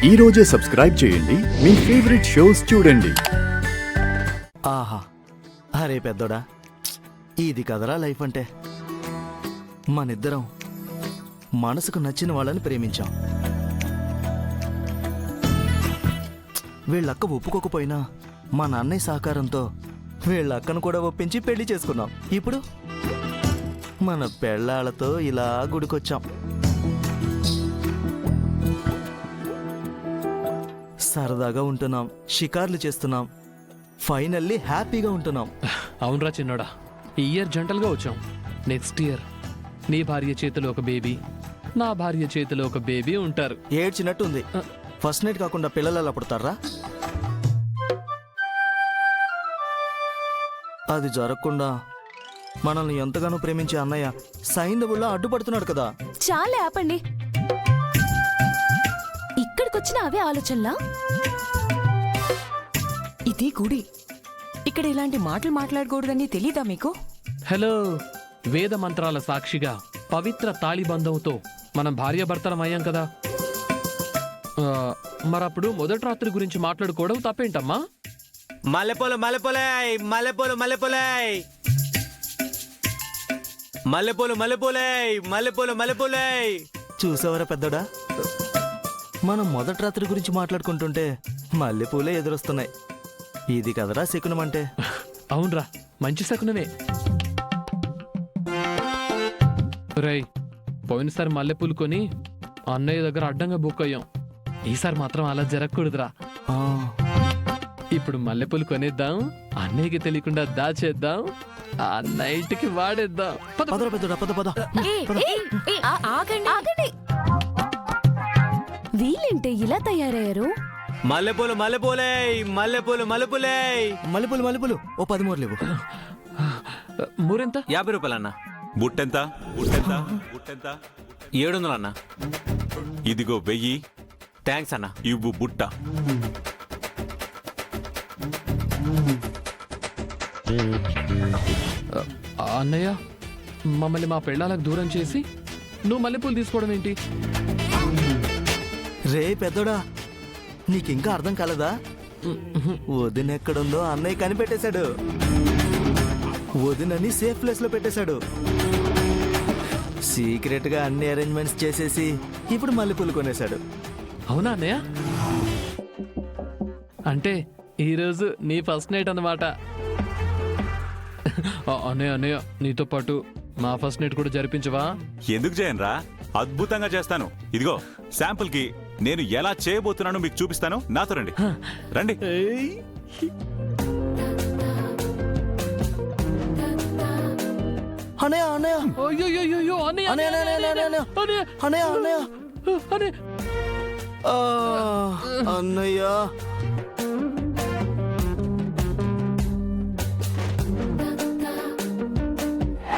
ఈ రోజే సబ్స్క్రైబ్ చేయండి మీ ఫేవరెట్ షోస్ చూడండి. ఆహా, అరే పెద్దోడా, ఇది కదరా లైఫ్ అంటే. మనిద్దరం మనసుకు నచ్చిన వాళ్ళని ప్రేమించాం. వీళ్ళక్క ఒప్పుకోకపోయినా మా నాన్నయ్య సహకారంతో వీళ్ళక్కను కూడా ఒప్పించి పెళ్లి చేసుకున్నాం. ఇప్పుడు మన పెళ్ళాళ్ళతో ఇలా గుడికొచ్చాం. సరదాగా ఉంటున్నాం, షికార్లు చేస్తున్నాం, ఫైనల్లీ హ్యాపీగా ఉంటున్నాం. అవునరా చిన్నోడా, ఈ ఇయర్ జంటలుగా వచ్చాం. నెక్స్ట్ ఇయర్ నీ భార్య చేతిలో ఒక బేబీ, నా భార్య చేతిలో ఒక బేబీ ఉంటారు. ఏడ్చినట్టు ఉంది. ఫస్ట్ నైట్ కాకుండా పిల్లలు ఎలా పుడతారా? అది జరగకుండా మనల్ని ఎంతగానో ప్రేమించే అన్నయ్య సైంధవుల్లో అడ్డుపడుతున్నాడు కదా. చాలే ఆపండి. ఇక్కడికొచ్చిన అవే ఆలోచనలా? ఇది గుడి, ఇక్కడ ఇలాంటి మాటలు మాట్లాడకూడదని తెలీదా మీకు? హలో, వేద మంత్రాల సాక్షిగా పవిత్ర తాళిబంధంతో మనం భార్యాభర్తలం అయ్యాం కదా. మరప్పుడు మొదటి రాత్రి గురించి మాట్లాడుకోవడం తప్పేంటమ్మా? మల్లెపూలు మల్లెపూలై మల్లెపూలు మల్లెపూలై మల్లెపూలు మల్లెపూలై మల్లెపూలు మల్లెపూలై. చూసావరా పెద్దోడా, మనం మొదటి రాత్రి గురించి మాట్లాడుకుంటుంటే మల్లెపూలే ఎదురొస్తున్నాయి. ఇది కదరా శకునం అంటే. అవునరా, మంచి శకునమే. రేయ్, పోయినసారి మల్లెపూలు కొని అన్నయ్య దగ్గర అడ్డంగా బుక్ అయ్యాం. ఈసారి మాత్రం అలా జరగకూడదురా. ఆ, ఇప్పుడు మల్లెపూలు కొనేద్దాం, అన్నయ్యకి తెలియకుండా దాచేద్దాం, ఆ నైట్కి వాడేద్దాం. పద. పదరా పెద్దోడా, పద పద. ఆగండి. వీళ్ళేంటే ఇలా తయారయ్యారు? మల్లెపూలు మల్లెపూలై మల్లెపూలు మల్లెపూలై. మల్లెపూలు మల్లెపూలు ఓ 13 లేవు. మూరెంత? 50 రూపాయలు అన్న. బుట్టెంత? 700 అన్న. ఇదిగో 1000. థ్యాంక్స్ అన్న. ఇవ్వు బుట్ట. అన్నయ్య, మమ్మల్ని మా పెళ్ళాలకు దూరం చేసి నువ్వు మల్లెపూలు తీసుకోవడం ఏంటి? రే పెద్దోడా, నీకింకా అర్థం కాలేదా? వదినెక్కడుందో అన్నయ్య కనిపెట్టేశాడు. వదినని సేఫ్ ప్లేస్ లో పెట్టేశాడు. సీక్రెట్ గా అన్ని అరేంజ్మెంట్స్ చేసేసి ఇప్పుడు మల్లెపూలు కొనేశాడు. అవునా అన్నయ్య? అంటే ఈరోజు నీ ఫస్ట్ నైట్ అన్నమాట. అన్నయ్య, నీతో పాటు మా ఫస్ట్ నైట్ కూడా జరిపించవా? ఎందుకు చేయనురా, అద్భుతంగా చేస్తాను. ఇదిగో శాంపుల్ కి నేను ఎలా చేయబోతున్నానో మీకు చూపిస్తాను. నాతో రండి. రండి. అన్నయ్య అన్నయ్య అయ్యో, అన్నయ్య, అన్నయ్య అన్నయ్య అన్నయ్య అన్నయ్య అన్నయ్య. అన్నయ్య